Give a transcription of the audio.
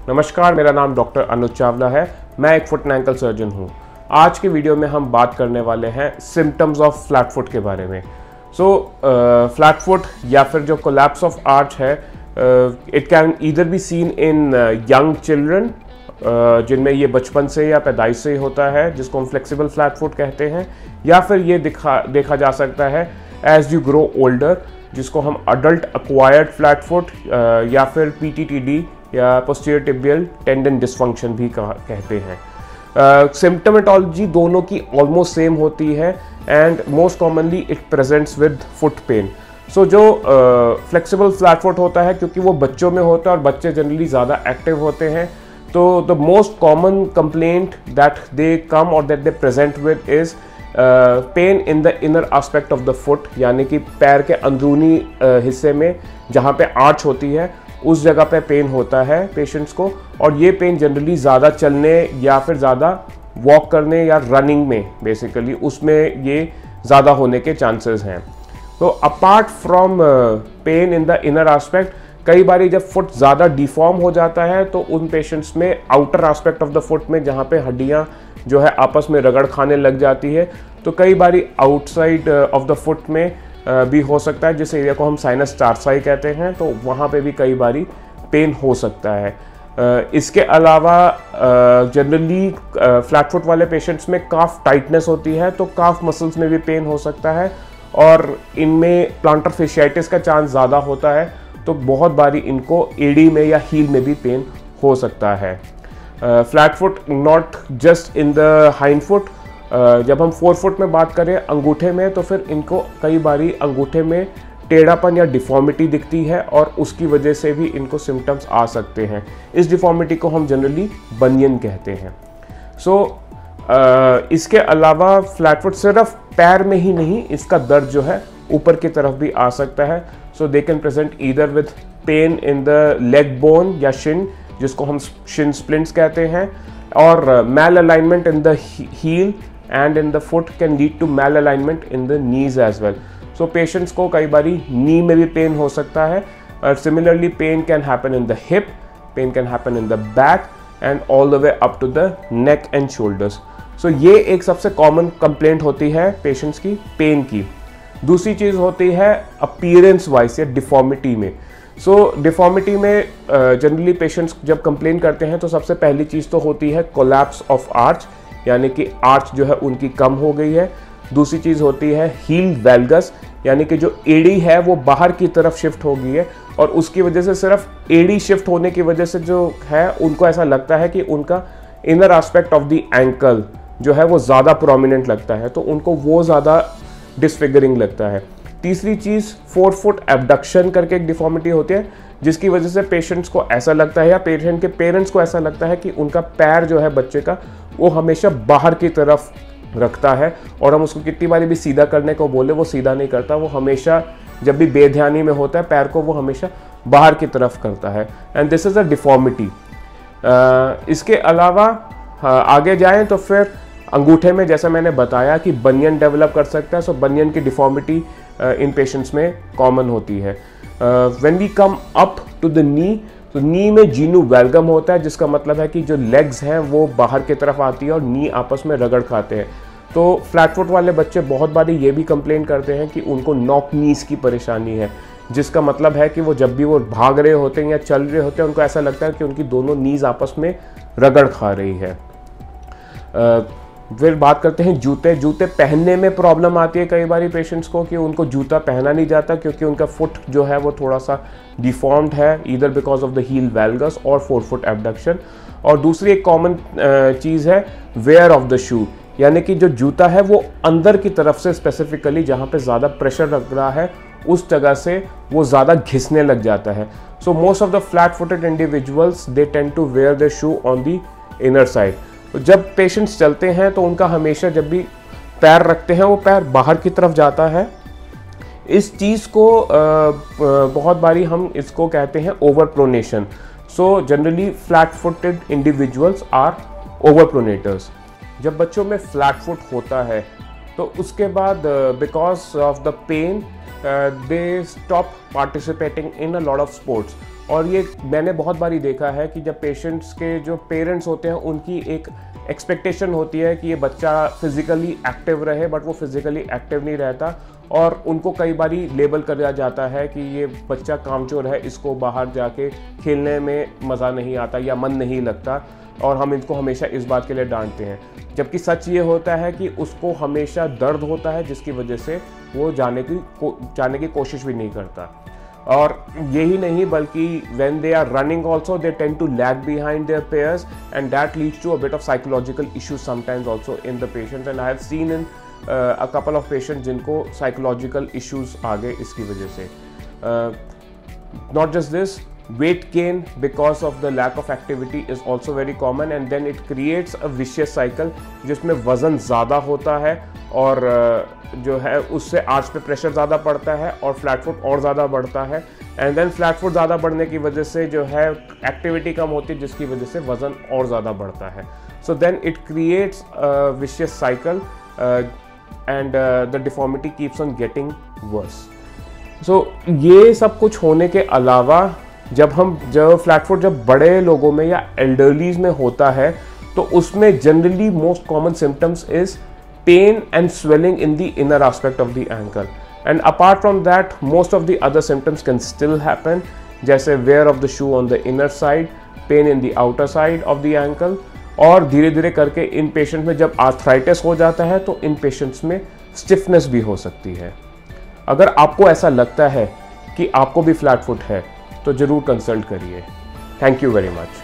नमस्कार, मेरा नाम डॉक्टर अनुज चावला है। मैं एक फुट एंड एंकल सर्जन हूँ। आज के वीडियो में हम बात करने वाले हैं सिम्टम्स ऑफ फ्लैट फुट के बारे में। फ्लैट फुट या फिर जो कोलैप्स ऑफ आर्च है, it can either be seen in young children, जिनमें ये बचपन से या पैदाइश से ही होता है, जिसको हम फ्लेक्सिबल फ्लैट फुट कहते हैं, या फिर ये देखा जा सकता है एज यू ग्रो ओल्डर, जिसको हम अडल्ट एक्वायर्ड फ्लैट फुट या फिर PTTD या पोस्टीरियर टिबियल टेंडन डिसफंक्शन भी कहते हैं। सिम्टोमेटोलॉजी दोनों की ऑलमोस्ट सेम होती है and most commonly it presents with foot pain. जो फ्लेक्सिबल फ्लैट फुट होता है, क्योंकि वो बच्चों में होता है और बच्चे जनरली ज़्यादा एक्टिव होते हैं, तो the most common complaint that they come और that they present with is pain in the inner aspect of the foot, यानी कि पैर के अंदरूनी हिस्से में जहाँ पे आर्च होती है उस जगह पे पेन होता है पेशेंट्स को। और ये पेन जनरली ज़्यादा चलने या फिर ज़्यादा वॉक करने या रनिंग में, बेसिकली उसमें ये ज़्यादा होने के चांसेस हैं। तो apart from pen in the inner aspect, कई बारी जब फुट ज़्यादा डिफॉर्म हो जाता है तो उन पेशेंट्स में outer aspect of the foot में, जहाँ पे हड्डियाँ जो है आपस में रगड़ खाने लग जाती है, तो कई बारी आउटसाइड ऑफ द फुट में भी हो सकता है, जिस एरिया को हम साइनस टार्साई कहते हैं, तो वहाँ पे भी कई बारी पेन हो सकता है। इसके अलावा जनरली फ्लैट फुट वाले पेशेंट्स में काफ टाइटनेस होती है, तो काफ मसल्स में भी पेन हो सकता है और इनमें प्लांटर फेशियाइटिस का चांस ज़्यादा होता है, तो बहुत बारी इनको एडी में या हील में भी पेन हो सकता है। Flat foot not just in the hind foot, जब हम 4 फुट में बात करें अंगूठे में, तो फिर इनको कई बारी अंगूठे में टेढ़ापन या डिफॉर्मिटी दिखती है और उसकी वजह से भी इनको सिम्टम्स आ सकते हैं। इस डिफॉर्मिटी को हम जनरली बनियन कहते हैं। इसके अलावा फ्लैट फुट सिर्फ पैर में ही नहीं, इसका दर्द जो है ऊपर की तरफ भी आ सकता है। They can present either with pain in the leg bone या शिन, जिसको हम शिन स्प्लिंट्स कहते हैं, और malalignment in the heel and in the foot can lead to malalignment in the knees as well. Patients को कई बारी नी में भी पेन हो सकता है। Similarly, pain can happen in the hip, pain can happen in the back and all the way up to the neck and shoulders. ये एक सबसे कॉमन कंप्लेंट होती है पेशेंट्स की पेन की। दूसरी चीज़ होती है अपीयरेंस वाइज या डिफॉर्मिटी में। डिफॉर्मिटी में जनरली पेशेंट्स जब कंप्लेन करते हैं तो सबसे पहली चीज़ तो होती है कोलैप्स ऑफ आर्च, यानी कि आर्च जो है उनकी कम हो गई है। दूसरी चीज़ होती है हील वैल्गस, यानी कि जो एडी है वो बाहर की तरफ शिफ्ट हो गई है और उसकी वजह से, सिर्फ एडी शिफ्ट होने की वजह से जो है उनको ऐसा लगता है कि उनका inner aspect of the ankle जो है वो ज़्यादा प्रोमिनेंट लगता है, तो उनको वो ज़्यादा डिसफिगरिंग लगता है। तीसरी चीज़ 4 फुट एबडक्शन करके एक डिफॉर्मिटी होती है, जिसकी वजह से पेशेंट्स को ऐसा लगता है या पेशेंट के पेरेंट्स को ऐसा लगता है कि उनका पैर जो है बच्चे का वो हमेशा बाहर की तरफ रखता है, और हम उसको कितनी बारी भी सीधा करने को बोले वो सीधा नहीं करता, वो हमेशा जब भी बेध्यानी में होता है पैर को वो हमेशा बाहर की तरफ करता है, and this is a deformity. इसके अलावा आगे जाएं तो फिर अंगूठे में, जैसा मैंने बताया कि बनियन डेवलप कर सकता है, बनियन की डिफॉर्मिटी इन पेशेंट्स में कॉमन होती है। When we come up to the knee, तो नी में जीनू वैल्गम होता है, जिसका मतलब है कि जो लेग्स हैं वो बाहर की तरफ आती है और नी आपस में रगड़ खाते हैं। तो फ्लैट फुट वाले बच्चे बहुत बारी ये भी कंप्लेन करते हैं कि उनको नॉक नीज की परेशानी है, जिसका मतलब है कि वो जब भी वो भाग रहे होते हैं या चल रहे होते हैं, उनको ऐसा लगता है कि उनकी दोनों नीज आपस में रगड़ खा रही है। फिर बात करते हैं जूते पहनने में प्रॉब्लम आती है कई बारी पेशेंट्स को कि उनको जूता पहना नहीं जाता, क्योंकि उनका फुट जो है वो थोड़ा सा डिफॉर्म्ड है, either because of the heel valgus और 4 फुट एबडक्शन। और दूसरी एक कॉमन चीज़ है वेयर ऑफ द शू, यानी कि जो जूता है वो अंदर की तरफ से, स्पेसिफिकली जहाँ पे ज़्यादा प्रेशर लग रहा है उस जगह से वो ज़्यादा घिसने लग जाता है। Most of the flat footed individuals they tend to wear the shoe on the inner side. जब पेशेंट्स चलते हैं तो उनका हमेशा जब भी पैर रखते हैं वो पैर बाहर की तरफ जाता है। इस चीज़ को बहुत बारी हम इसको कहते हैं over pronation. Generally flat footed individuals are over pronators. जब बच्चों में फ्लैट फुट होता है तो उसके बाद because of the pain they stop participating in a lot of sports. और ये मैंने बहुत बारी देखा है कि जब पेशेंट्स के जो पेरेंट्स होते हैं उनकी एक एक्सपेक्टेशन होती है कि ये बच्चा फिज़िकली एक्टिव रहे, बट वो फिज़िकली एक्टिव नहीं रहता और उनको कई बारी लेबल किया जाता है कि ये बच्चा कामचोर है, इसको बाहर जाके खेलने में मज़ा नहीं आता या मन नहीं लगता, और हम इनको हमेशा इस बात के लिए डांटते हैं। जबकि सच ये होता है कि उसको हमेशा दर्द होता है जिसकी वजह से वो जाने की कोशिश भी नहीं करता। और यही नहीं बल्कि when they are running also they tend to lag behind their peers, and that leads to a bit of psychological issues sometimes also in the patients, and I have seen in a couple of patients जिनको psychological issues आ गए इसकी वजह से। Not just this, weight gain because of the lack of activity is also very common, and then it creates a vicious cycle जिसमें वज़न ज़्यादा होता है और जो है उससे आर्च पे प्रेशर ज़्यादा पड़ता है और फ्लैट फुट और ज़्यादा बढ़ता है, एंड देन फ्लैट फुट ज़्यादा बढ़ने की वजह से जो है एक्टिविटी कम होती है जिसकी वजह से वज़न और ज़्यादा बढ़ता है। So then it creates vicious cycle and the deformity keeps on getting worse. सो ये सब कुछ होने के अलावा जब फ्लैट फुट जब बड़े लोगों में या एल्डरलीज में होता है तो उसमें generally most common symptoms is pain and swelling in the inner aspect of the ankle, and apart from that most of the other symptoms can still happen, जैसे wear of the shoe on the inner side, pain in the outer side of the ankle, और धीरे धीरे करके इन patient में जब arthritis हो जाता है तो इन पेशेंट्स में स्टिफनेस भी हो सकती है। अगर आपको ऐसा लगता है कि आपको भी फ्लैट फुट है तो ज़रूर कंसल्ट करिए। Thank you very much.